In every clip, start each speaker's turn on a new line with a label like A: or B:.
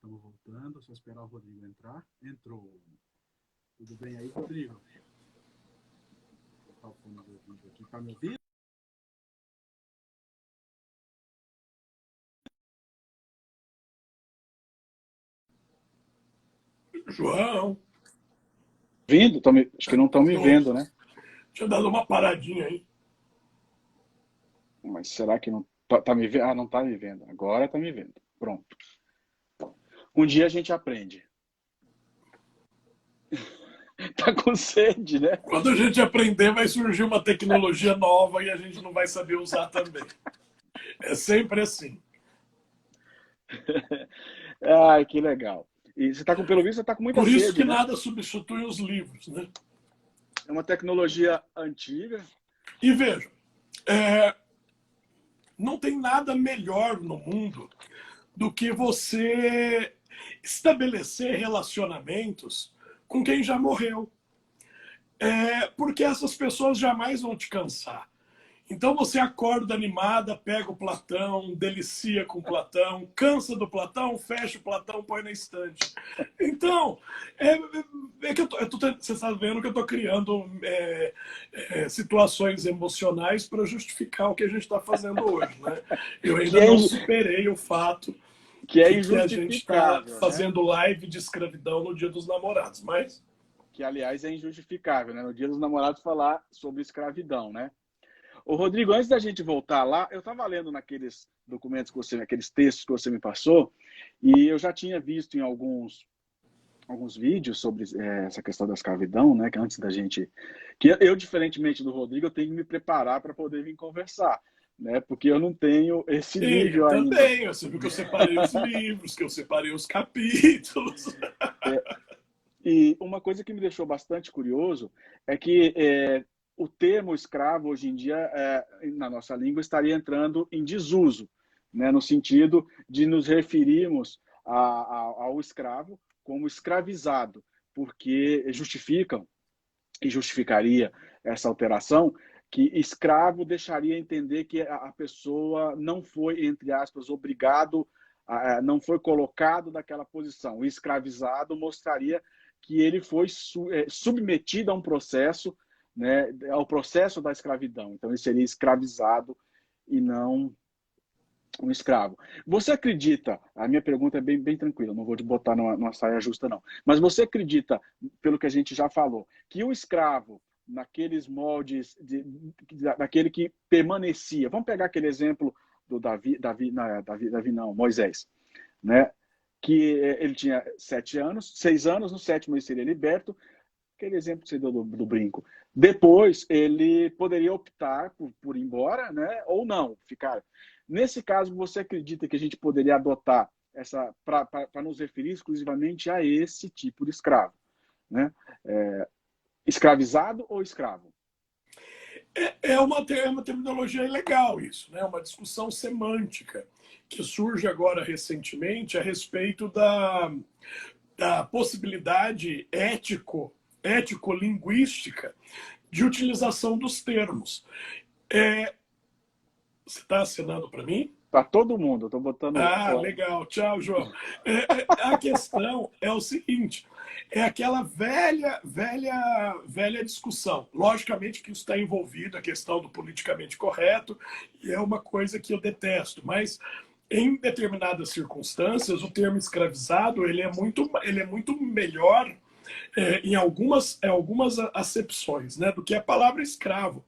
A: estamos voltando. Só esperar o Rodrigo entrar. Entrou. Tudo bem aí, Rodrigo? Vou botar o fone do ouvido aqui. Tá me ouvindo?
B: João.
A: Vindo? Acho que não estão me vendo, né?
B: Deixa eu dar uma paradinha aí.
A: Mas será que não tá me vendo? Ah, não tá me vendo. Agora tá me vendo. Pronto. Um dia a gente aprende. Tá com sede, né?
B: Quando a gente aprender, vai surgir uma tecnologia nova e a gente não vai saber usar também. É sempre assim.
A: Ai, que legal. E você tá com, pelo visto, você tá com muita
B: Por isso
A: sede,
B: que
A: né?
B: nada substitui os livros, né?
A: É uma tecnologia antiga.
B: E veja, não tem nada melhor no mundo do que você estabelecer relacionamentos com quem já morreu. Porque essas pessoas jamais vão te cansar. Então você acorda animada, pega o Platão, delicia com o Platão, cansa do Platão, fecha o Platão, põe na estante. Então, que você está vendo que eu estou criando situações emocionais para justificar o que a gente está fazendo hoje, né? Eu ainda não superei o fato
A: que
B: a gente está
A: injustificável,
B: fazendo live de escravidão no Dia dos Namorados, mas...
A: Que, aliás, é injustificável, né? No Dia dos Namorados falar sobre escravidão, né? Ô, Rodrigo, antes da gente voltar lá, eu estava lendo naqueles documentos, aqueles textos que você me passou, e eu já tinha visto em alguns vídeos sobre essa questão da escravidão, né? Que antes da gente... Que eu, diferentemente do Rodrigo, eu tenho que me preparar para poder vir conversar, né? Porque eu não tenho esse nível ainda.
B: Também, você viu que eu separei os livros, que eu separei os capítulos.
A: E uma coisa que me deixou bastante curioso é que o termo escravo, hoje em dia, na nossa língua, estaria entrando em desuso, né? No sentido de nos referirmos ao escravo como escravizado, porque justificam, e justificaria essa alteração, que escravo deixaria entender que a pessoa não foi, entre aspas, obrigado, não foi colocado naquela posição. O escravizado mostraria que ele foi submetido a um processo, né, ao processo da escravidão. Então, ele seria escravizado e não um escravo. Você acredita, a minha pergunta é bem tranquila, não vou te botar numa saia justa, não. Mas você acredita, pelo que a gente já falou, que o escravo, naqueles moldes, daquele que permanecia, vamos pegar aquele exemplo do Moisés, né? Que ele tinha 6 anos, no 7º ele seria liberto, aquele exemplo que você deu do brinco. Depois, ele poderia optar por ir embora, né? Ou não, ficar. Nesse caso, você acredita que a gente poderia adotar essa para nos referir exclusivamente a esse tipo de escravo, né? Escravizado ou escravo?
B: É uma terminologia legal isso, né? Uma discussão semântica que surge agora recentemente a respeito da possibilidade ético-linguística de utilização dos termos. Você está assinando para mim?
A: Para todo mundo, eu estou botando...
B: Legal. Tchau, João. A questão é o seguinte, é aquela velha discussão. Logicamente que isso está envolvido a questão do politicamente correto, e é uma coisa que eu detesto, mas em determinadas circunstâncias, o termo escravizado ele é muito melhor em algumas acepções, né, do que a palavra escravo.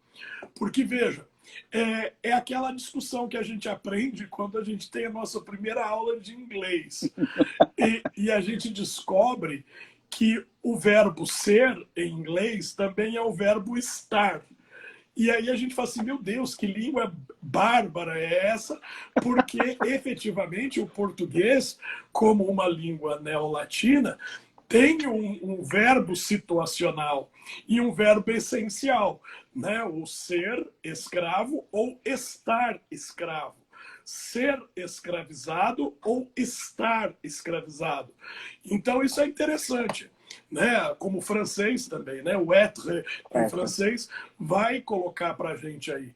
B: Porque, veja, é aquela discussão que a gente aprende quando a gente tem a nossa primeira aula de inglês. E a gente descobre que o verbo ser, em inglês, também é o verbo estar. E aí a gente fala assim, meu Deus, que língua bárbara é essa? Porque, efetivamente, o português, como uma língua neolatina, tem um verbo situacional e um verbo essencial, né? O ser escravo ou estar escravo. Ser escravizado ou estar escravizado. Então, isso é interessante. Né? Como o francês também, né? O être em francês vai colocar para a gente aí.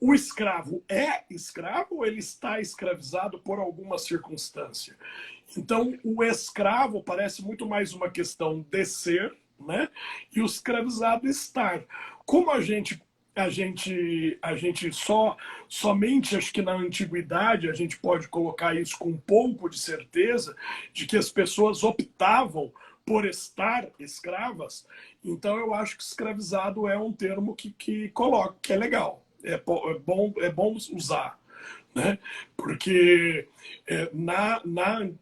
B: O escravo é escravo ou ele está escravizado por alguma circunstância? Então, o escravo parece muito mais uma questão de ser, né? E o escravizado estar. Como somente acho que na antiguidade a gente pode colocar isso com um pouco de certeza de que as pessoas optavam por estar escravas. Então eu acho que escravizado é um termo que coloca, que é legal, é bom usar, né? Porque na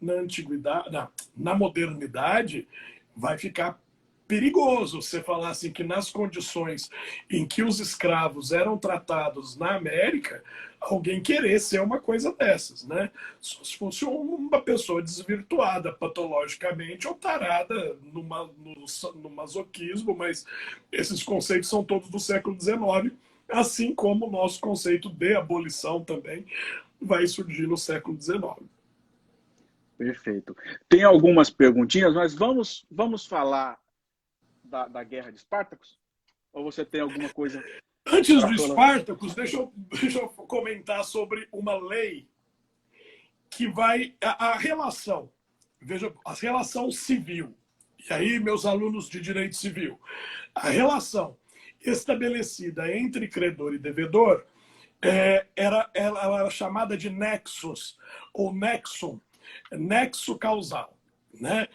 B: antiguidade, na modernidade, vai ficar perigoso você falar assim que nas condições em que os escravos eram tratados na América, alguém querer ser uma coisa dessas, né? Só se fosse uma pessoa desvirtuada patologicamente ou tarada no masoquismo, mas esses conceitos são todos do século XIX, assim como o nosso conceito de abolição também vai surgir no século XIX.
A: Perfeito. Tem algumas perguntinhas, mas vamos falar da Guerra de Espartacus? Ou você tem alguma coisa
B: Antes
A: para
B: do
A: colocar?
B: Espartacus, deixa eu comentar sobre uma lei que vai... A relação, veja, a relação civil. E aí, meus alunos de direito civil, a relação estabelecida entre credor e devedor ela era chamada de nexus, ou nexum, nexo causal, né?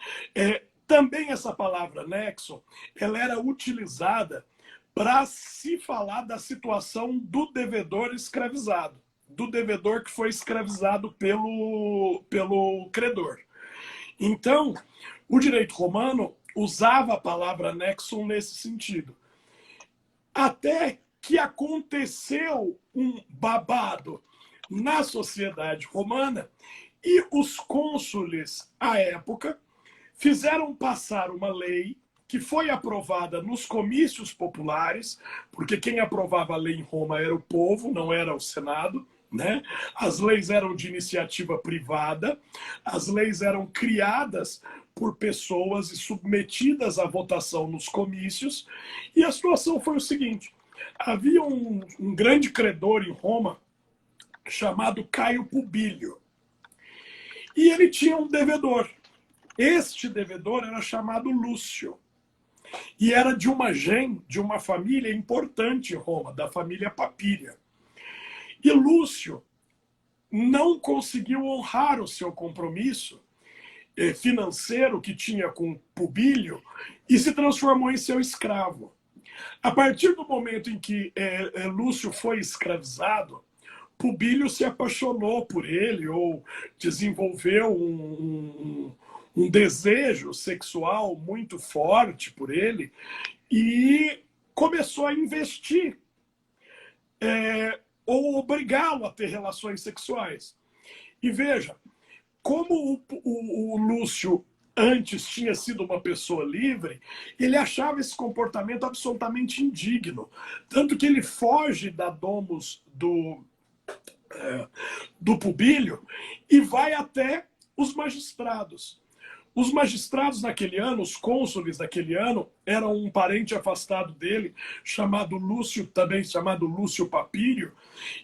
B: Também essa palavra nexo, ela era utilizada para se falar da situação do devedor escravizado, do devedor que foi escravizado pelo credor. Então, o direito romano usava a palavra nexum nesse sentido. Até que aconteceu um babado na sociedade romana e os cônsules, à época, fizeram passar uma lei que foi aprovada nos comícios populares, porque quem aprovava a lei em Roma era o povo, não era o Senado, né? As leis eram de iniciativa privada, as leis eram criadas por pessoas e submetidas à votação nos comícios, e a situação foi o seguinte: havia um grande credor em Roma chamado Caio Pubílio, e ele tinha um devedor. Este devedor era chamado Lúcio, e era de uma família importante em Roma, da família Papíria. E Lúcio não conseguiu honrar o seu compromisso financeiro que tinha com Pubílio e se transformou em seu escravo. A partir do momento em que Lúcio foi escravizado, Pubílio se apaixonou por ele ou desenvolveu um desejo sexual muito forte por ele e começou a investir ou obrigá-lo a ter relações sexuais. E veja, como o Lúcio antes tinha sido uma pessoa livre, ele achava esse comportamento absolutamente indigno. Tanto que ele foge da domus do Pubílio e vai até os magistrados. Os magistrados naquele ano, os cônsules daquele ano, eram um parente afastado dele, chamado Lúcio, também chamado Lúcio Papírio,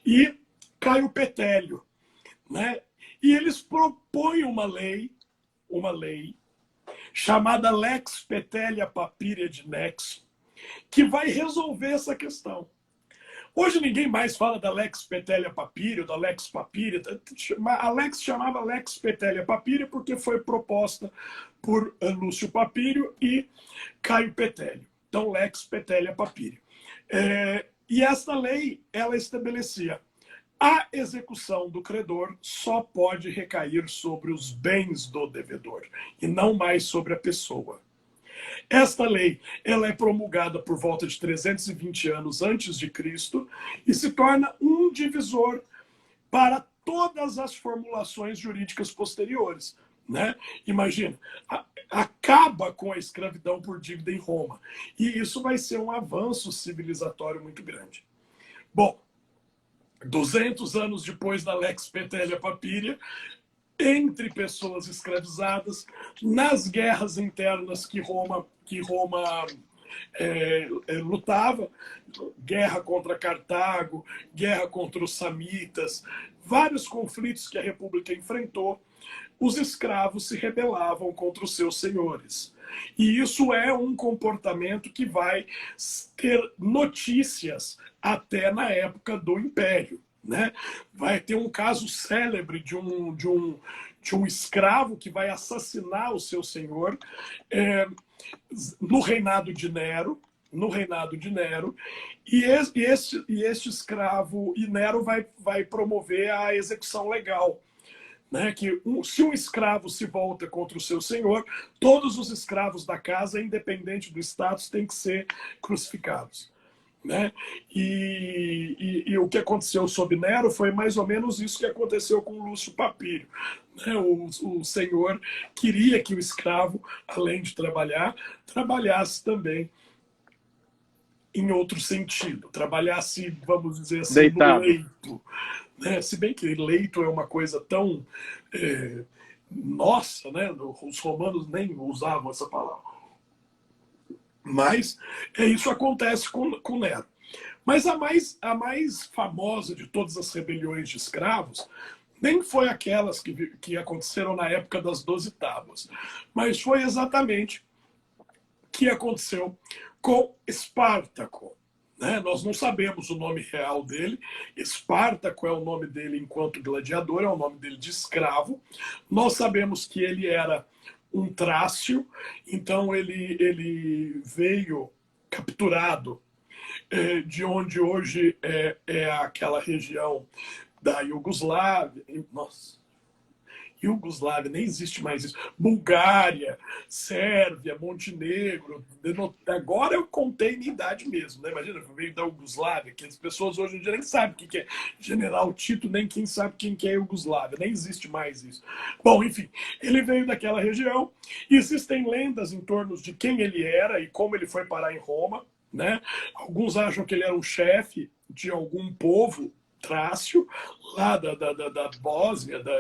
B: e Caio Petélio, né? E eles propõem uma lei chamada Lex Petelia Papíria de Nexo, que vai resolver essa questão. Hoje ninguém mais fala da Lex Petelia Papírio, da Lex Papíria. A Lex chamava Lex Petelia Papíria porque foi proposta por Lúcio Papírio e Caio Petélio. Então, Lex Petelia Papírio. E esta lei, ela estabelecia: a execução do credor só pode recair sobre os bens do devedor e não mais sobre a pessoa. Esta lei, ela é promulgada por volta de 320 anos antes de Cristo e se torna um divisor para todas as formulações jurídicas posteriores, né? Imagina, acaba com a escravidão por dívida em Roma. E isso vai ser um avanço civilizatório muito grande. Bom, 200 anos depois da Lex Petelia Papíria, entre pessoas escravizadas, nas guerras internas que Roma lutava, guerra contra Cartago, guerra contra os samitas, vários conflitos que a República enfrentou, os escravos se rebelavam contra os seus senhores. E isso é um comportamento que vai ter notícias até na época do Império, né? Vai ter um caso célebre de um escravo que vai assassinar o seu senhor no reinado de Nero. E este escravo, e Nero vai promover a execução legal. Né, que se um escravo se volta contra o seu senhor, todos os escravos da casa, independente do status, têm que ser crucificados. Né? E o que aconteceu sob Nero foi mais ou menos isso que aconteceu com Lúcio Papírio. Né? O senhor queria que o escravo, além de trabalhar, trabalhasse também em outro sentido, trabalhasse, vamos dizer assim,
A: deitado.
B: no leito. Né? Se bem que leito é uma coisa tão nossa, né? Os romanos nem usavam essa palavra. Mas isso acontece com Nero. Mas a mais famosa de todas as rebeliões de escravos nem foi aquelas que aconteceram na época das 12 tábuas, mas foi exatamente o que aconteceu com Espartaco. Né? Nós não sabemos o nome real dele. Espartaco é o nome dele enquanto gladiador, é o nome dele de escravo. Nós sabemos que ele era um trácio, então ele veio capturado de onde hoje é aquela região da Iugoslávia. Nossa, Iugoslávia, nem existe mais isso. Bulgária, Sérvia, Montenegro. Agora eu contei minha idade mesmo, né? Imagina, eu veio da Iugoslávia, que as pessoas hoje em dia nem sabem o que é General Tito, nem quem sabe quem que é Iugoslávia. Nem existe mais isso. Bom, enfim, ele veio daquela região. Existem lendas em torno de quem ele era e como ele foi parar em Roma. Né? Alguns acham que ele era um chefe de algum povo trácio, lá da Bósnia, da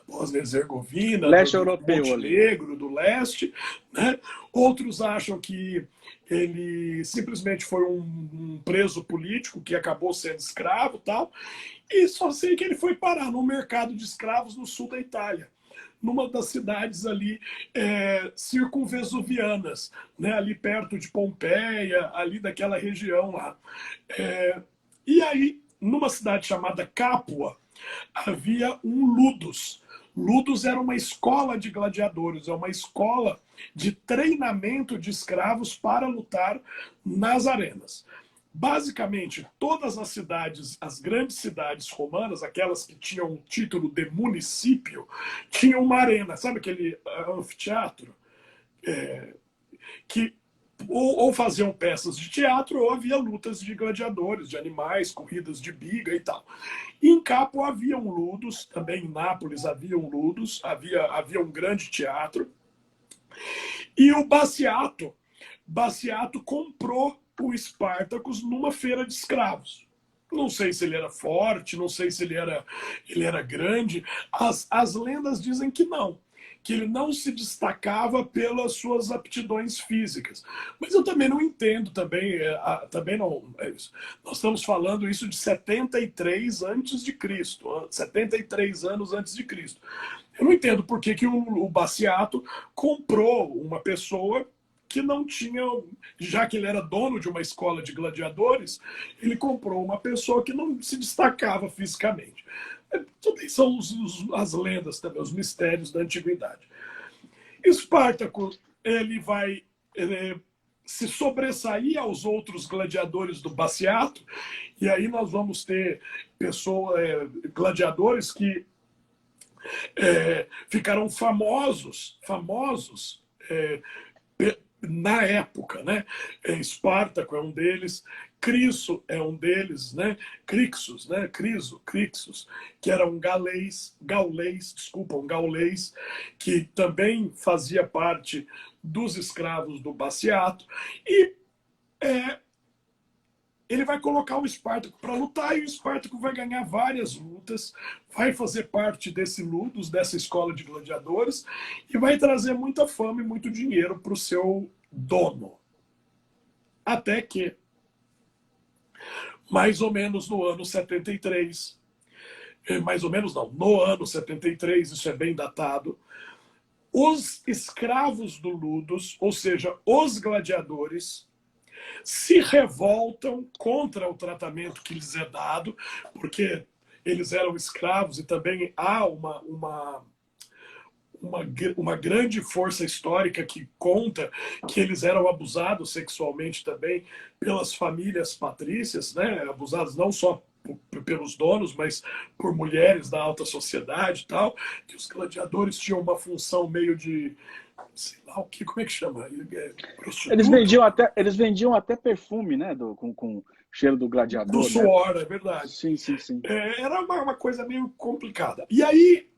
B: Bósnia-Herzegovina,
A: Leste
B: do
A: europeu
B: Montenegro,
A: ali.
B: do leste. Né? Outros acham que ele simplesmente foi um preso político que acabou sendo escravo, tal. E só sei que ele foi parar no mercado de escravos no sul da Itália, numa das cidades ali circunvesuvianas, né? Ali perto de Pompeia, ali daquela região lá. E aí, numa cidade chamada Capua, havia um Ludus. Ludus era uma escola de gladiadores, é uma escola de treinamento de escravos para lutar nas arenas. Basicamente, todas as cidades, as grandes cidades romanas, aquelas que tinham o título de município, tinham uma arena, sabe aquele anfiteatro? Que ou faziam peças de teatro ou havia lutas de gladiadores, de animais, corridas de biga e tal. E em Capua havia um Ludus, também em Nápoles havia um Ludus, havia um grande teatro. E o Bassiato comprou o Spartacus numa feira de escravos. Não sei se ele era forte, não sei se ele era grande. As lendas dizem que não, que ele não se destacava pelas suas aptidões físicas. Mas eu também não entendo, também não é isso. Nós estamos falando isso de 73 antes de Cristo, 73 anos antes de Cristo. Eu não entendo por que o Bassiato comprou uma pessoa que não tinha, já que ele era dono de uma escola de gladiadores, ele comprou uma pessoa que não se destacava fisicamente. Também são as lendas, também, os mistérios da antiguidade. Espartaco, ele vai se sobressair aos outros gladiadores do Bassiato, e aí nós vamos ter gladiadores que ficaram famosos na época, né? Espartaco é um deles, Criso é um deles, né? Crixus, né? Crixus, que era um gaulês, que também fazia parte dos escravos do Bassiato, e ele vai colocar o Espartaco para lutar, e o Espartaco vai ganhar várias lutas, vai fazer parte desse Ludus, dessa escola de gladiadores, e vai trazer muita fama e muito dinheiro para o seu dono. Até que, mais ou menos no ano 73, mais ou menos não, no ano 73, isso é bem datado, os escravos do Ludus, ou seja, os gladiadores, se revoltam contra o tratamento que lhes é dado, porque eles eram escravos e também há uma grande força histórica que conta que eles eram abusados sexualmente também pelas famílias patrícias, né? Abusados não só pelos donos, mas por mulheres da alta sociedade e tal, que os gladiadores tinham uma função meio de, sei lá o que, como é que chama? Prostituto?
A: Eles vendiam até perfume, né, com cheiro do
B: Do
A: gladiador, né?
B: suor, é verdade.
A: Sim, sim, sim.
B: Era uma coisa meio complicada. E aí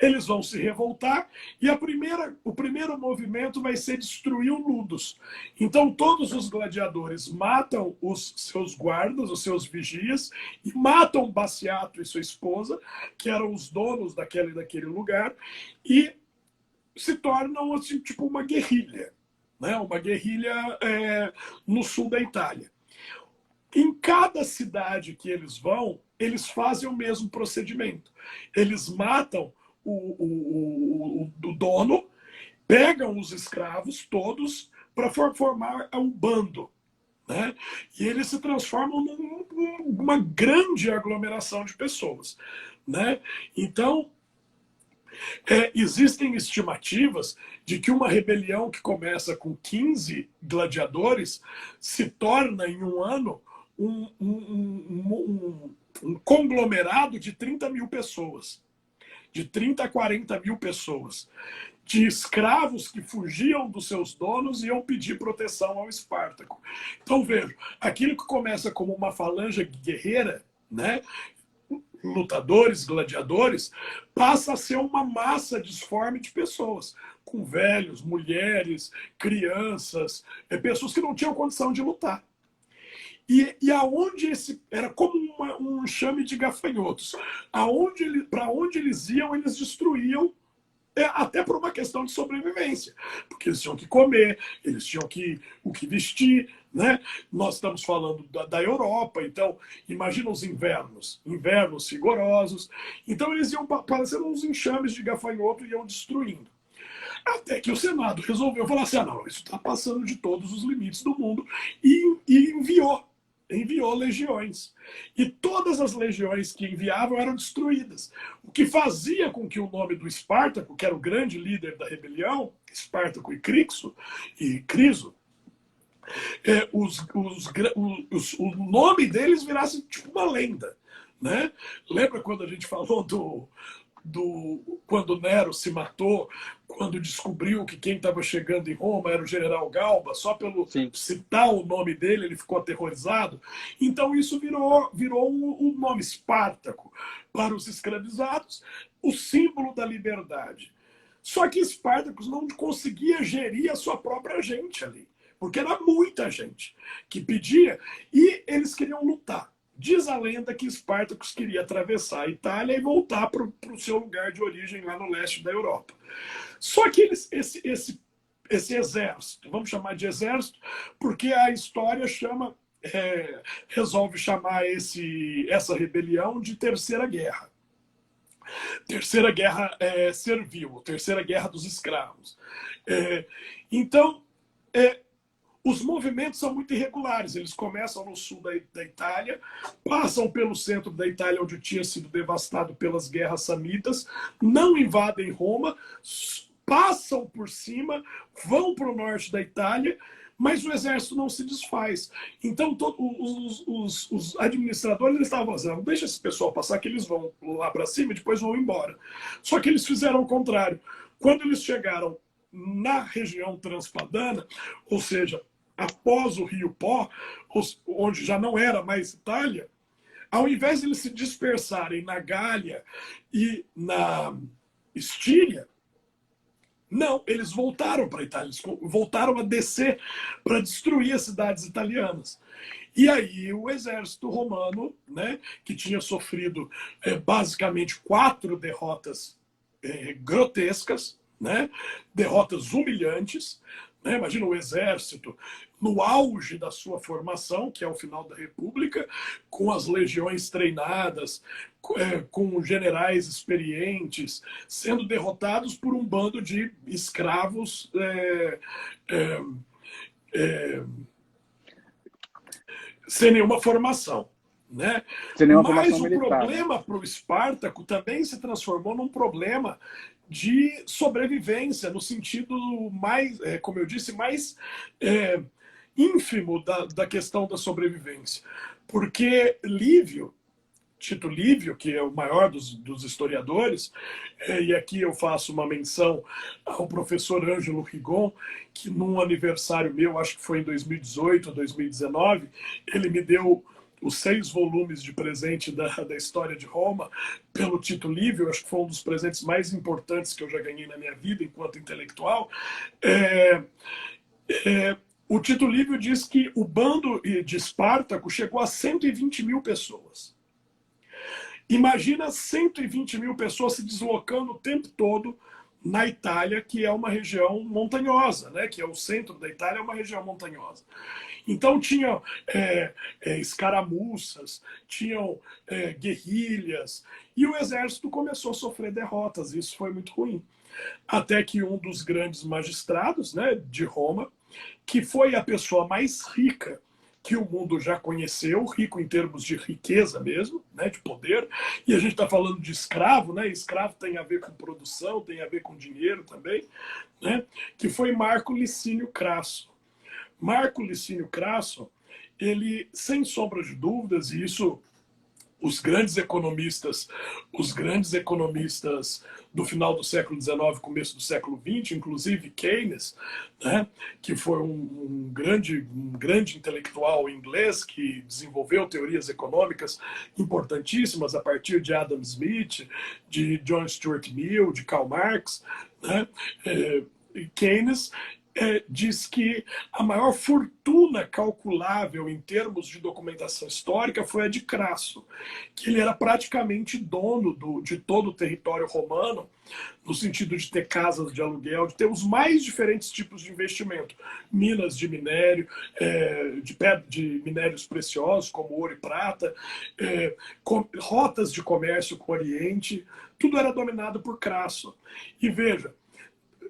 B: eles vão se revoltar e o primeiro movimento vai ser destruir o Ludus. Então todos os gladiadores matam os seus guardas, os seus vigias, e matam Baciato e sua esposa, que eram os donos daquele lugar, e se tornam assim, tipo uma guerrilha, né? Uma guerrilha no sul da Itália. Em cada cidade que eles vão, eles fazem o mesmo procedimento. Eles matam o dono, pegam os escravos todos para formar um bando, né? E eles se transformam numa grande aglomeração de pessoas, né? Então, existem estimativas de que uma rebelião que começa com 15 gladiadores se torna, em um ano, um conglomerado de 30 mil pessoas. De 30 a 40 mil pessoas. De escravos que fugiam dos seus donos e iam pedir proteção ao Espartaco. Então, veja, aquilo que começa como uma falange guerreira, né? Lutadores, gladiadores, passa a ser uma massa disforme de pessoas, com velhos, mulheres, crianças, pessoas que não tinham condição de lutar. E aonde era como um enxame de gafanhotos, para onde eles iam, eles destruíam, até por uma questão de sobrevivência, porque eles tinham que comer, eles tinham o que vestir, né? Nós estamos falando da Europa, então imagina os invernos rigorosos, então eles iam parecendo uns enxames de gafanhoto e iam destruindo. Até que o Senado resolveu falar assim, não, isso está passando de todos os limites do mundo, e enviou legiões. E todas as legiões que enviavam eram destruídas. O que fazia com que o nome do Espartaco, que era o grande líder da rebelião, Espartaco e Criso, o nome deles virasse tipo uma lenda, né? Lembra quando a gente falou quando Nero se matou, quando descobriu que quem estava chegando em Roma era o general Galba, só pelo citar o nome dele, ele ficou aterrorizado. Então isso virou um nome Espartaco para os escravizados, o símbolo da liberdade. Só que Espartacus não conseguia gerir a sua própria gente ali, porque era muita gente que pedia e eles queriam lutar. Diz a lenda que Espartacus queria atravessar a Itália e voltar para o seu lugar de origem lá no leste da Europa. Só que esse exército, vamos chamar de exército, porque a história resolve chamar essa rebelião de Terceira Guerra. Terceira Guerra Servil, Terceira Guerra dos Escravos. Então, os movimentos são muito irregulares. Eles começam no sul da Itália, passam pelo centro da Itália, onde tinha sido devastado pelas guerras samitas, não invadem Roma, passam por cima, vão para o norte da Itália, mas o exército não se desfaz. Então, os administradores estavam dizendo, deixa esse pessoal passar, que eles vão lá para cima e depois vão embora. Só que eles fizeram o contrário. Quando eles chegaram na região transpadana, ou seja, após o Rio Pó, onde já não era mais Itália, ao invés de eles se dispersarem na Gália e na Estíria, não, eles voltaram para a Itália, eles voltaram a descer para destruir as cidades italianas. E aí o exército romano, né, que tinha sofrido basicamente 4 derrotas grotescas, né, derrotas humilhantes, né? Imagina o exército no auge da sua formação, que é o final da República, com as legiões treinadas, com generais experientes, sendo derrotados por um bando de escravos sem nenhuma formação. Né?
A: Sem nenhuma
B: Mas
A: formação
B: o
A: militar, né?
B: problema para o Espartaco também se transformou num problema de sobrevivência, no sentido mais, como eu disse, mais ínfimo da questão da sobrevivência. Porque Lívio, Tito Livio, que é o maior dos historiadores, e aqui eu faço uma menção ao professor Ângelo Rigon, que num aniversário meu, acho que foi em 2018 ou 2019, ele me deu os 6 volumes de presente da história de Roma pelo Tito Livio. Acho que foi um dos presentes mais importantes que eu já ganhei na minha vida enquanto intelectual. O Tito Livio diz que o bando de Espartaco chegou a 120 mil pessoas. Imagina 120 mil pessoas se deslocando o tempo todo na Itália, que é uma região montanhosa, né? Que é o centro da Itália, é uma região montanhosa. Então tinham escaramuças, tinham guerrilhas, e o exército começou a sofrer derrotas, e isso foi muito ruim. Até que um dos grandes magistrados, né, de Roma, que foi a pessoa mais rica que o mundo já conheceu, rico em termos de riqueza mesmo, né, de poder, e a gente está falando de escravo, né, escravo tem a ver com produção, tem a ver com dinheiro também, né, que foi Marco Licínio Crasso. Marco Licínio Crasso, ele, sem sombra de dúvidas, e isso os grandes economistas do final do século XIX, começo do século XX, inclusive Keynes, né, que foi um grande intelectual inglês que desenvolveu teorias econômicas importantíssimas a partir de Adam Smith, de John Stuart Mill, de Karl Marx, né, Keynes diz que a maior fortuna calculável em termos de documentação histórica foi a de Crasso, que ele era praticamente dono de todo o território romano, no sentido de ter casas de aluguel, de ter os mais diferentes tipos de investimento, minas de minério, de minérios preciosos, como ouro e prata, rotas de comércio com o Oriente, tudo era dominado por Crasso. E veja,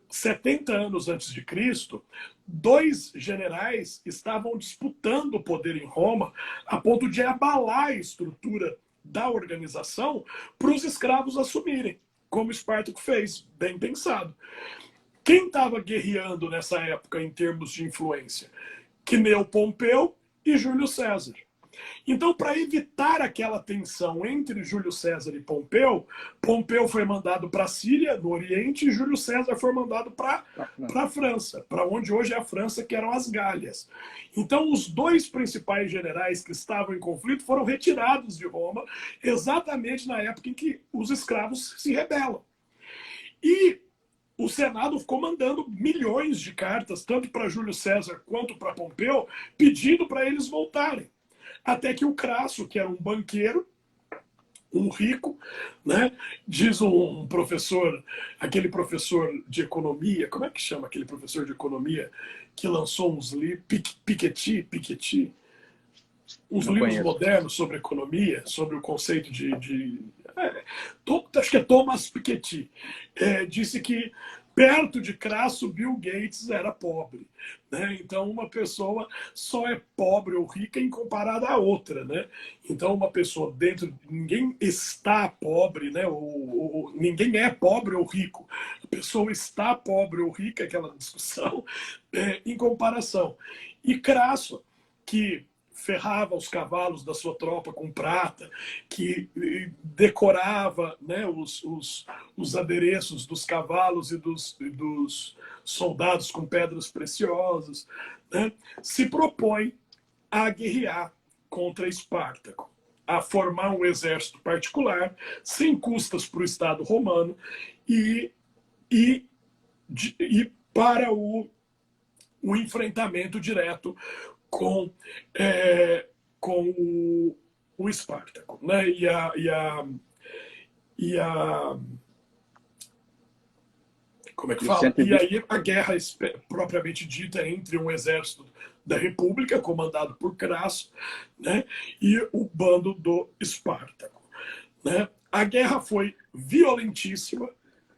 B: 70 anos antes de Cristo, 2 generais estavam disputando o poder em Roma a ponto de abalar a estrutura da organização para os escravos assumirem, como Espartaco fez, bem pensado. Quem estava guerreando nessa época em termos de influência? Cneu Pompeu e Júlio César. Então, para evitar aquela tensão entre Júlio César e Pompeu, Pompeu foi mandado para a Síria, no Oriente, e Júlio César foi mandado para a França, para onde hoje é a França, que eram as Gálias. Então, os 2 principais generais que estavam em conflito foram retirados de Roma, exatamente na época em que os escravos se rebelam. E o Senado ficou mandando milhões de cartas, tanto para Júlio César quanto para Pompeu, pedindo para eles voltarem. Até que o Crasso, que era um banqueiro, um rico, né? Diz um professor, aquele professor de economia, como é que chama aquele professor de economia que lançou uns livros, Piketty, uns
A: Não
B: livros
A: conheço.
B: modernos sobre economia, sobre o conceito acho que é Thomas Piketty, disse que perto de Crasso, Bill Gates era pobre, né? Então uma pessoa só é pobre ou rica em comparada à outra, né? Então uma pessoa ninguém está pobre, né? Ou ninguém é pobre ou rico. A pessoa está pobre ou rica, aquela discussão, em comparação. E Crasso, que ferrava os cavalos da sua tropa com prata, que decorava, né, os adereços dos cavalos e dos soldados com pedras preciosas, né, se propõe a guerrear contra Espartaco, a formar um exército particular, sem custas para o Estado romano, e para o enfrentamento direto com o Espartaco, né? como é que
A: E os
B: fala? E
A: 120...
B: aí a guerra propriamente dita entre um exército da República, comandado por Crasso, né, e o bando do Espartaco. Né? A guerra foi violentíssima,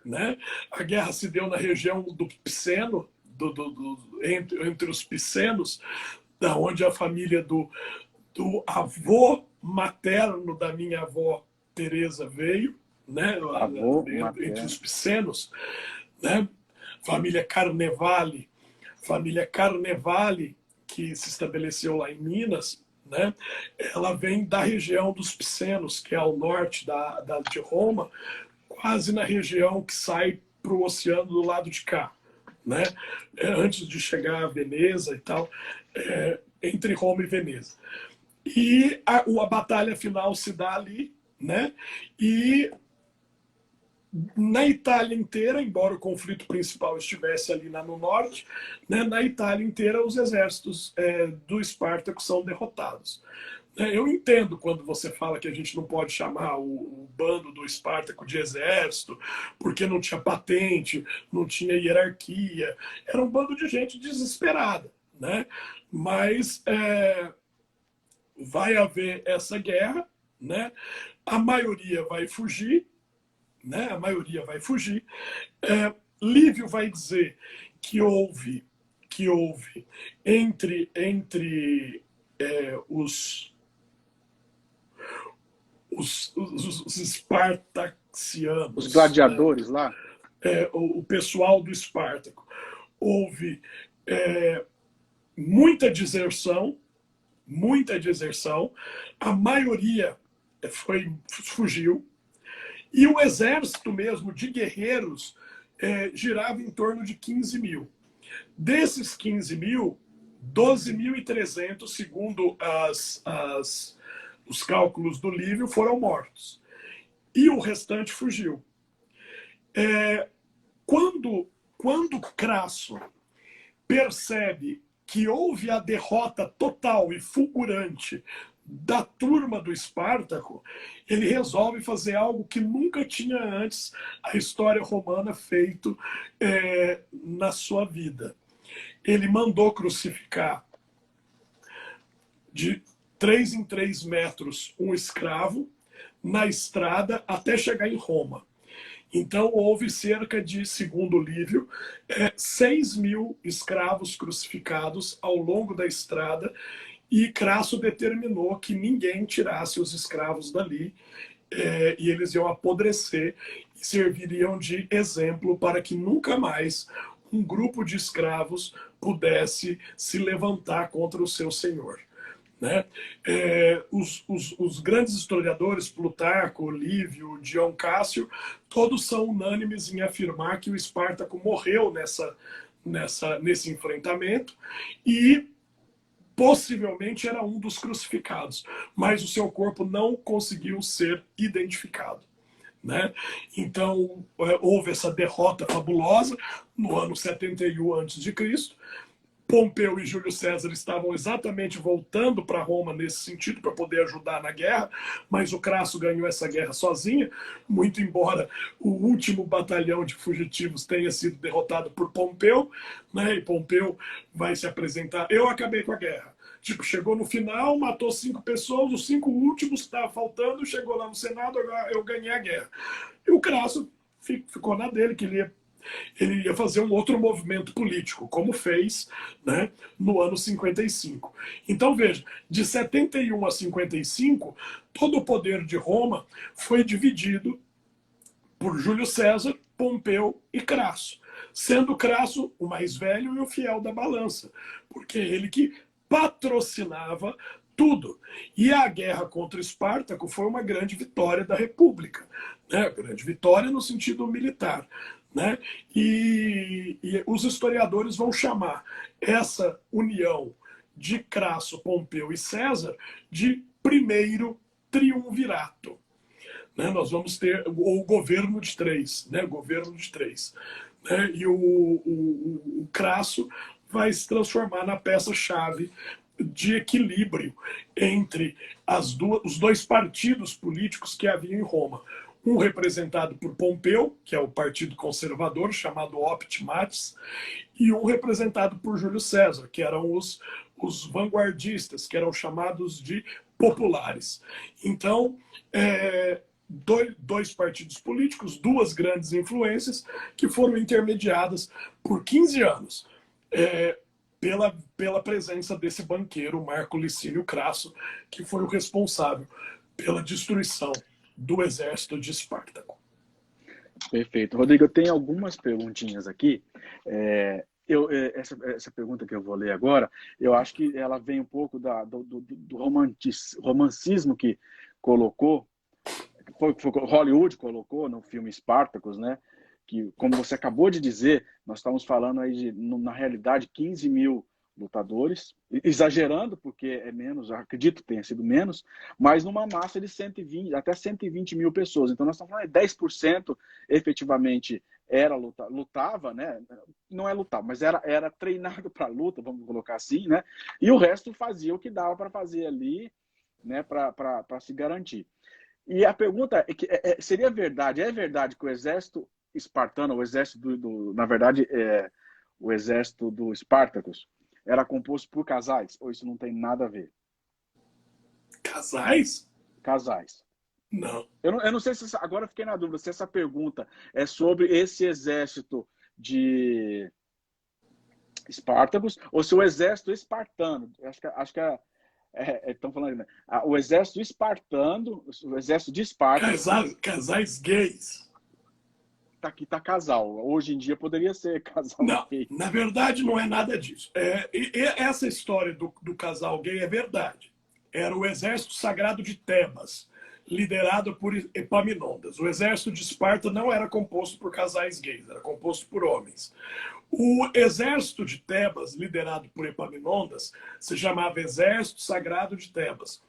B: né? A guerra se deu na região do Piceno, entre os Picenos, da onde a família do avô materno da minha avó Teresa veio, né?
A: Avô
B: Entre
A: materno.
B: os Picenos, né? Família Carnevale, que se estabeleceu lá em Minas, né? Ela vem da região dos Picenos, que é ao norte de Roma, quase na região que sai para o oceano do lado de cá, né? Antes de chegar a Veneza e tal, entre Roma e Veneza. E a batalha final se dá ali, né? E na Itália inteira, embora o conflito principal estivesse ali no norte, né, na Itália inteira os exércitos do Espartaco são derrotados. Eu entendo quando você fala que a gente não pode chamar o bando do Espartaco de exército, porque não tinha patente, não tinha hierarquia, era um bando de gente desesperada, né? Mas vai haver essa guerra, né? A maioria vai fugir, né? A maioria vai fugir. Lívio vai dizer que houve entre os
A: Os
B: espartaxianos, né?
A: gladiadores lá?
B: O pessoal do Espartaco, houve muita deserção, a maioria fugiu, e o exército mesmo de guerreiros girava em torno de 15 mil. Desses 15 mil, 12.300, segundo os cálculos do Lívio, foram mortos. E o restante fugiu. Quando Crasso percebe que houve a derrota total e fulgurante da turma do Espartaco, ele resolve fazer algo que nunca tinha antes a história romana feito na sua vida. Ele mandou crucificar de 3 em 3 metros um escravo na estrada até chegar em Roma. Então houve cerca de, segundo Lívio, 6 mil escravos crucificados ao longo da estrada, e Crasso determinou que ninguém tirasse os escravos dali, e eles iam apodrecer e serviriam de exemplo para que nunca mais um grupo de escravos pudesse se levantar contra o seu senhor. Né? Os grandes historiadores, Plutarco, Lívio, Dion Cássio, todos são unânimes em afirmar que o Espartaco morreu nesse enfrentamento e possivelmente era um dos crucificados, mas o seu corpo não conseguiu ser identificado. Né? Então houve essa derrota fabulosa no ano 71 a.C., Pompeu e Júlio César estavam exatamente voltando para Roma nesse sentido, para poder ajudar na guerra, mas o Crasso ganhou essa guerra sozinho, muito embora o último batalhão de fugitivos tenha sido derrotado por Pompeu, né? E Pompeu vai se apresentar: eu acabei com a guerra. Tipo, chegou no final, matou 5 pessoas, os 5 últimos que estavam faltando, chegou lá no Senado, agora eu ganhei a guerra. E o Crasso ficou na dele, que ele ia fazer um outro movimento político, como fez, né, no ano 55. Então, veja, de 71 a 55, todo o poder de Roma foi dividido por Júlio César, Pompeu e Crasso, sendo Crasso o mais velho e o fiel da balança, porque ele que patrocinava tudo. E a guerra contra Espartaco foi uma grande vitória da República, né? Grande vitória no sentido militar. Né? E os historiadores vão chamar essa união de Crasso, Pompeu e César de primeiro triunvirato. Né? Nós vamos ter o governo de três, né? Governo de três. Né? E o Crasso vai se transformar na peça-chave de equilíbrio entre os dois partidos políticos que havia em Roma. um representado por Pompeu, que é o Partido Conservador, chamado Optimates, e um representado por Júlio César, que eram os vanguardistas, que eram chamados de populares. Então, dois partidos políticos, duas grandes influências, que foram intermediadas por 15 anos pela presença desse banqueiro, Marco Licínio Crasso, que foi o responsável pela destruição do exército de Espartaco.
A: Perfeito. Rodrigo, eu tenho algumas perguntinhas aqui. Essa pergunta que eu vou ler agora, eu acho que ela vem um pouco do romancismo que colocou, foi Hollywood colocou no filme Spartacus, né? Que, como você acabou de dizer, nós estamos falando aí de, na realidade, 15 mil lutadores, exagerando, porque é menos, acredito que tenha sido menos, mas numa massa de 120, até 120 mil pessoas. Então, nós estamos falando de 10% efetivamente lutava, né? Não é lutar, mas era treinado para luta, vamos colocar assim, né? E o resto fazia o que dava para fazer ali, né? Para se garantir. E a pergunta é seria verdade, é verdade que o exército espartano, o exército na verdade, o exército do Spartacus, era composto por casais? Ou isso não tem nada a ver?
B: Casais?
A: Casais.
B: Não.
A: Eu não sei se... Agora eu fiquei na dúvida se essa pergunta é sobre esse exército de Spartacus ou se o exército espartano. Acho que estão falando, né? O exército espartano, o exército de Esparta...
B: Casais gays.
A: Aqui tá casal. Hoje em dia poderia ser casal
B: não,
A: gay.
B: Na verdade, não é nada disso. Essa história do casal gay é verdade. Era o exército sagrado de Tebas, liderado por Epaminondas. O exército de Esparta não era composto por casais gays, era composto por homens. O exército de Tebas, liderado por Epaminondas, se chamava Exército Sagrado de Tebas.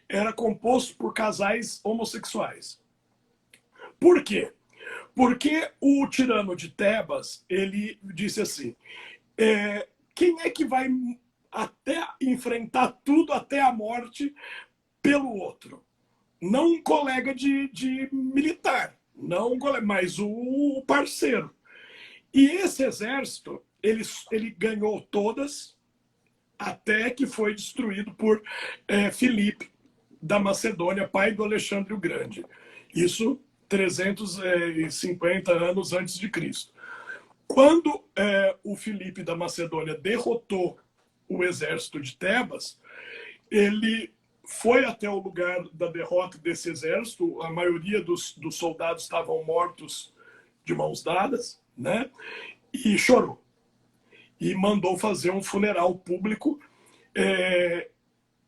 B: Era composto por casais homossexuais. Por quê? Porque o tirano de Tebas, ele disse assim, quem é que vai até enfrentar tudo até a morte pelo outro? Não um colega de militar, não um colega, mas o parceiro. E esse exército, ele ganhou todas, até que foi destruído por Filipe da Macedônia, pai do Alexandre o Grande. Isso 350 anos antes de Cristo. Quando o Filipe da Macedônia derrotou o exército de Tebas, ele foi até o lugar da derrota desse exército, a maioria dos soldados estavam mortos de mãos dadas, né? E chorou. E mandou fazer um funeral público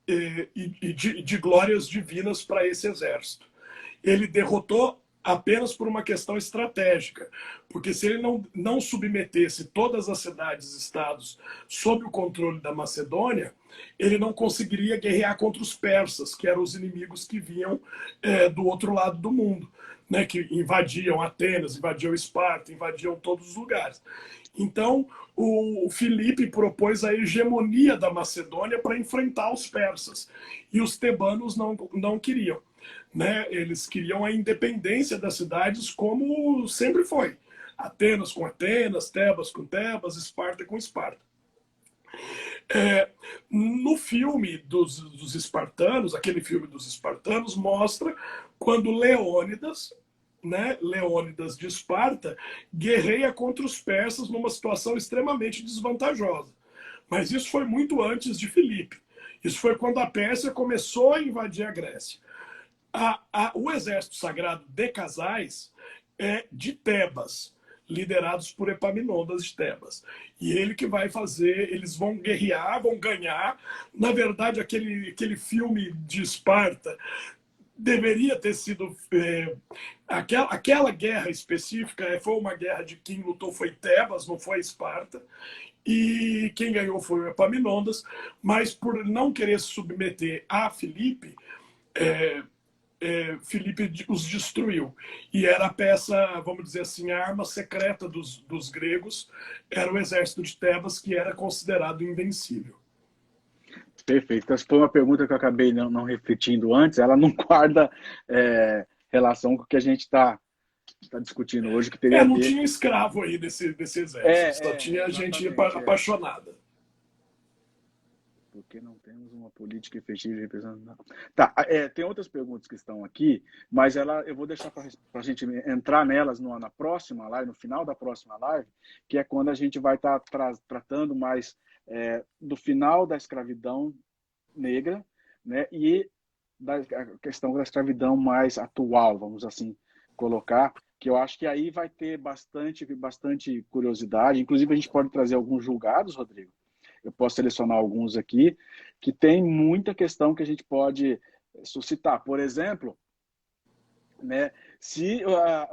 B: de glórias divinas para esse exército. Ele derrotou apenas por uma questão estratégica, porque se ele não submetesse todas as cidades e estados sob o controle da Macedônia, ele não conseguiria guerrear contra os persas, que eram os inimigos que vinham do outro lado do mundo, né, que invadiam Atenas, invadiam Esparta, invadiam todos os lugares. Então, o Filipe propôs a hegemonia da Macedônia para enfrentar os persas, e os tebanos não queriam. Né? Eles queriam a independência das cidades como sempre foi. Atenas com Atenas, Tebas com Tebas, Esparta com Esparta. No filme dos espartanos, aquele filme dos espartanos, mostra quando Leônidas, né, Leônidas de Esparta, guerreia contra os persas numa situação extremamente desvantajosa. Mas isso foi muito antes de Filipe. Isso foi quando a Pérsia começou a invadir a Grécia. O exército sagrado de casais é de Tebas, liderados por Epaminondas de Tebas. E ele que vai fazer, eles vão guerrear, vão ganhar. Na verdade, aquele filme de Esparta deveria ter sido... aquela guerra específica foi uma guerra de quem lutou foi Tebas, não foi Esparta. E quem ganhou foi o Epaminondas, mas por não querer se submeter a Filipe... Filipe os destruiu. E era a peça, vamos dizer assim, a arma secreta dos gregos, era o exército de Tebas, que era considerado invencível.
A: Perfeito. Essa foi uma pergunta que eu acabei não refletindo antes, ela não guarda relação com o que a gente está discutindo hoje, que teria a
B: Não
A: ver...
B: tinha escravo aí desse exército, só tinha gente apaixonada.
A: Porque não temos uma política efetiva de representação. Tá, tem outras perguntas que estão aqui, mas eu vou deixar para a gente entrar nelas na próxima live, no final da próxima live, que é quando a gente vai estar tratando mais do final da escravidão negra, né, e da questão da escravidão mais atual, vamos assim colocar, que eu acho que aí vai ter bastante curiosidade. Inclusive, a gente pode trazer alguns julgados, Rodrigo. Eu posso selecionar alguns aqui, que tem muita questão que a gente pode suscitar. Por exemplo, né, se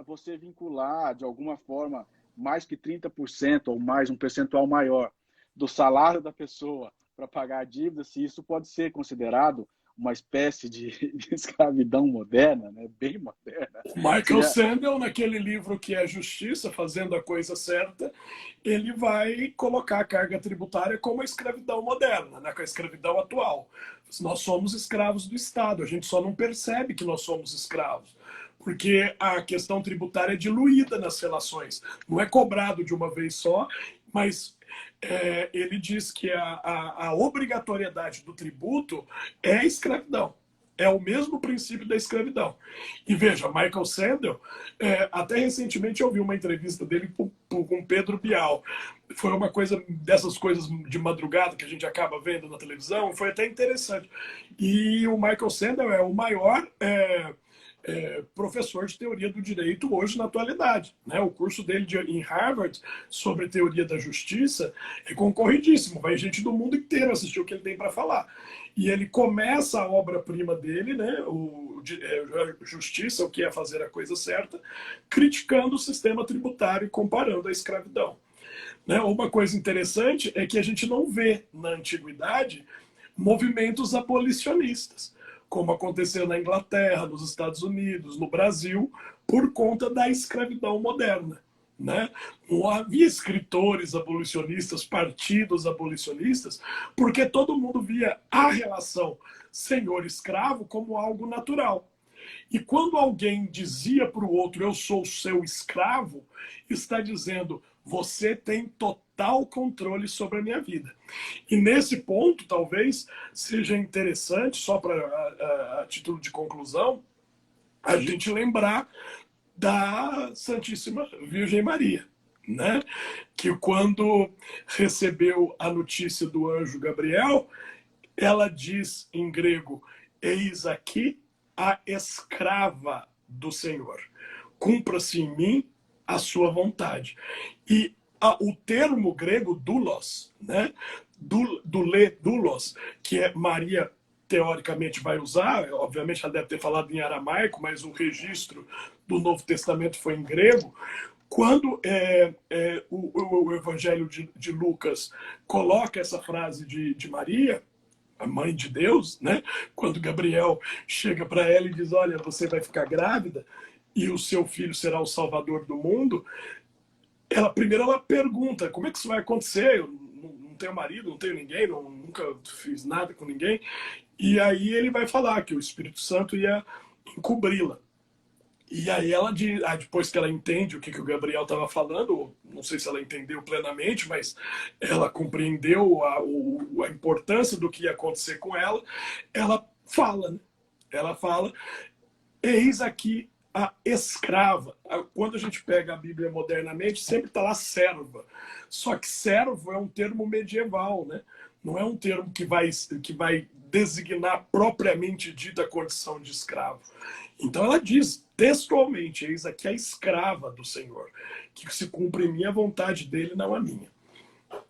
A: você vincular de alguma forma mais que 30% ou mais um percentual maior do salário da pessoa para pagar a dívida, se isso pode ser considerado uma espécie de escravidão moderna, né? Bem moderna.
B: Michael Sandel, naquele livro que é Justiça, Fazendo a Coisa Certa, ele vai colocar a carga tributária como a escravidão moderna, né? Com a escravidão atual. Nós somos escravos do Estado, a gente só não percebe que nós somos escravos, porque a questão tributária é diluída nas relações, não é cobrado de uma vez só, mas ele diz que a obrigatoriedade do tributo é a escravidão. É o mesmo princípio da escravidão. E veja, Michael Sandel, até recentemente eu vi uma entrevista dele com Pedro Bial. Foi uma coisa dessas coisas de madrugada que a gente acaba vendo na televisão, foi até interessante. E o Michael Sandel é o maior professor de teoria do direito hoje na atualidade, né? O curso dele em Harvard sobre teoria da justiça é concorridíssimo, vai gente do mundo inteiro assistir o que ele tem para falar. E ele começa a obra-prima dele, né, Justiça, o que é fazer a coisa certa, criticando o sistema tributário e comparando a escravidão. Né? Uma coisa interessante é que a gente não vê na antiguidade movimentos abolicionistas, como aconteceu na Inglaterra, nos Estados Unidos, no Brasil, por conta da escravidão moderna. Né? Não havia escritores abolicionistas, partidos abolicionistas, porque todo mundo via a relação senhor-escravo como algo natural. E quando alguém dizia para o outro, eu sou seu escravo, está dizendo, você tem total controle sobre a minha vida. E nesse ponto, talvez, seja interessante, só a título de conclusão, a gente lembrar da Santíssima Virgem Maria, né? Que quando recebeu a notícia do anjo Gabriel, ela diz em grego, eis aqui a escrava do Senhor. Cumpra-se em mim a sua vontade. E o termo grego doulos, né? Doulos, que é Maria teoricamente vai usar, obviamente ela deve ter falado em aramaico, mas o registro do Novo Testamento foi em grego. Quando o Evangelho de Lucas coloca essa frase de Maria, a mãe de Deus, né? Quando Gabriel chega para ela e diz, olha, você vai ficar grávida e o seu filho será o salvador do mundo, primeiro ela pergunta, como é que isso vai acontecer? Eu não tenho marido, não tenho ninguém, nunca fiz nada com ninguém. E aí ele vai falar que o Espírito Santo ia encobri-la. E aí ela diz, depois que ela entende o que o Gabriel estava falando, não sei se ela entendeu plenamente, mas ela compreendeu a importância do que ia acontecer com ela, ela fala, né? Ela fala, eis aqui a escrava. Quando a gente pega a Bíblia modernamente, sempre está lá serva. Só que servo é um termo medieval, né? Não é um termo que vai designar propriamente dita a condição de escravo. Então ela diz textualmente, eis aqui a escrava do Senhor, que se cumpre em minha vontade dele, não a minha.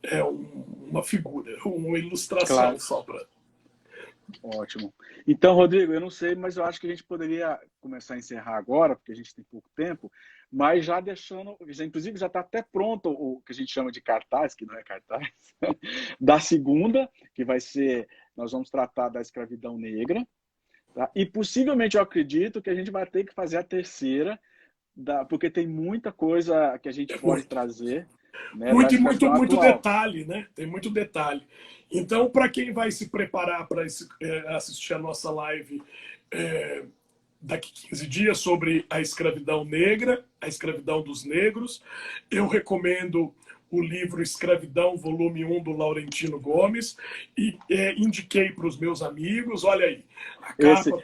B: É uma figura, uma ilustração, claro. Só para...
A: Ótimo. Então, Rodrigo, eu não sei, mas eu acho que a gente poderia começar a encerrar agora, porque a gente tem pouco tempo, mas já deixando, inclusive já está até pronto o que a gente chama de cartaz, que não é cartaz, da segunda, que vai ser, nós vamos tratar da escravidão negra, tá? E possivelmente eu acredito que a gente vai ter que fazer a terceira, porque tem muita coisa que a gente pode trazer. Né,
B: muito detalhe, né? Tem muito detalhe. Então, para quem vai se preparar para assistir a nossa live daqui 15 dias sobre a escravidão negra, a escravidão dos negros. Eu recomendo o livro Escravidão, volume 1, do Laurentino Gomes, e indiquei para os meus amigos, olha aí, a
A: Esse,
B: capa.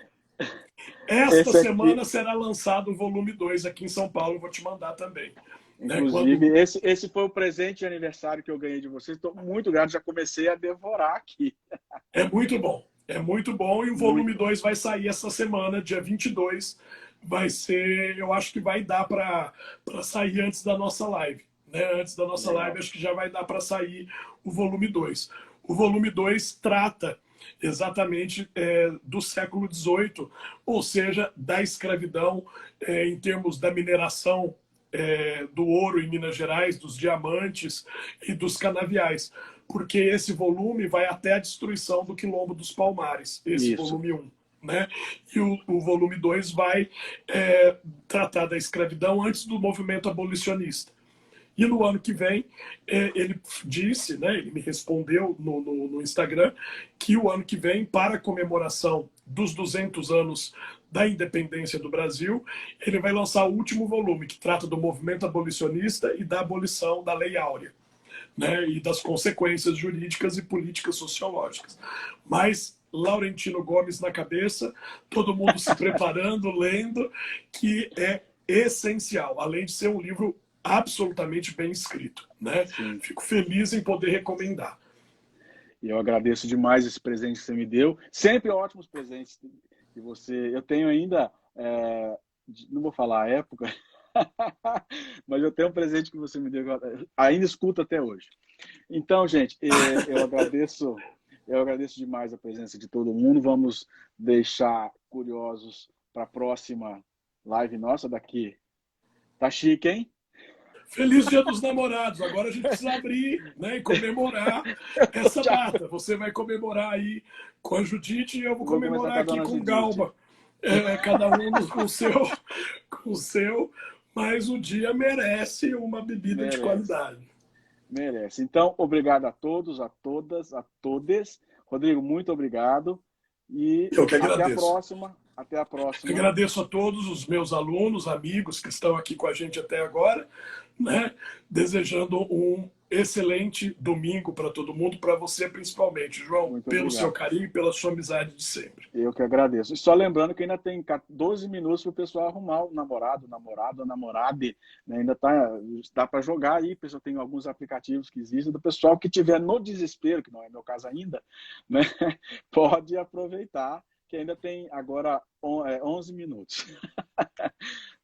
B: Esta
A: esse aqui,
B: semana será lançado o volume 2 aqui em São Paulo, vou te mandar também. Né?
A: inclusive, esse foi o presente de aniversário que eu ganhei de vocês. Estou muito grato, já comecei a devorar aqui.
B: É muito bom. É muito bom, e o volume
A: Muito.
B: 2 vai sair essa semana, dia 22. Vai ser, eu acho que vai dar para sair antes da nossa live. Né? Antes da nossa
A: Legal.
B: live, acho que já vai dar para sair o volume 2. O volume 2 trata exatamente do século XVIII, ou seja, da escravidão em termos da mineração do ouro em Minas Gerais, dos diamantes e dos canaviais, porque esse volume vai até a destruição do Quilombo dos Palmares, esse
A: Isso.
B: volume 1. Né? E o volume 2 vai tratar da escravidão antes do movimento abolicionista. E no ano que vem, ele disse, né, ele me respondeu no Instagram, que o ano que vem, para a comemoração dos 200 anos da independência do Brasil, ele vai lançar o último volume, que trata do movimento abolicionista e da abolição da Lei Áurea, né, e das consequências jurídicas e políticas sociológicas. Mas Laurentino Gomes na cabeça, todo mundo se preparando, lendo, que é essencial, além de ser um livro absolutamente bem escrito, né?
A: Sim.
B: Fico feliz em poder recomendar.
A: E eu agradeço demais esse presente que você me deu. Sempre ótimos presentes que você... Eu tenho ainda... não vou falar a época, mas eu tenho um presente que você me deu, ainda escuto até hoje. Então, gente, eu agradeço demais a presença de todo mundo. Vamos deixar curiosos para a próxima live nossa daqui. Tá chique, hein?
B: Feliz Dia dos Namorados. Agora a gente precisa abrir, né, e comemorar essa data. Você vai comemorar aí com a Judite e eu vou comemorar aqui com o Galba. Cada um com o seu, mas o dia merece uma bebida de qualidade.
A: Merece. Então, obrigado a todos, a todas, a todes. Rodrigo, muito obrigado. E
B: eu que agradeço.
A: Até a próxima. Até a próxima.
B: Agradeço a todos os meus alunos, amigos que estão aqui com a gente até agora, né? Desejando um excelente domingo para todo mundo, para você principalmente, João,
A: muito
B: pelo
A: obrigado.
B: seu carinho e pela sua amizade de sempre.
A: Eu que agradeço. E só lembrando que ainda tem 12 minutos para o pessoal arrumar o namorado, namorada, namorade. Né? Ainda dá para jogar aí. Pessoal, tem alguns aplicativos que existem. Do pessoal que tiver no desespero, que não é meu caso ainda, né? Pode aproveitar, que ainda tem agora 11 minutos.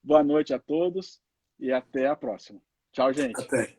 A: Boa noite a todos e até a próxima. Tchau, gente.
B: Até.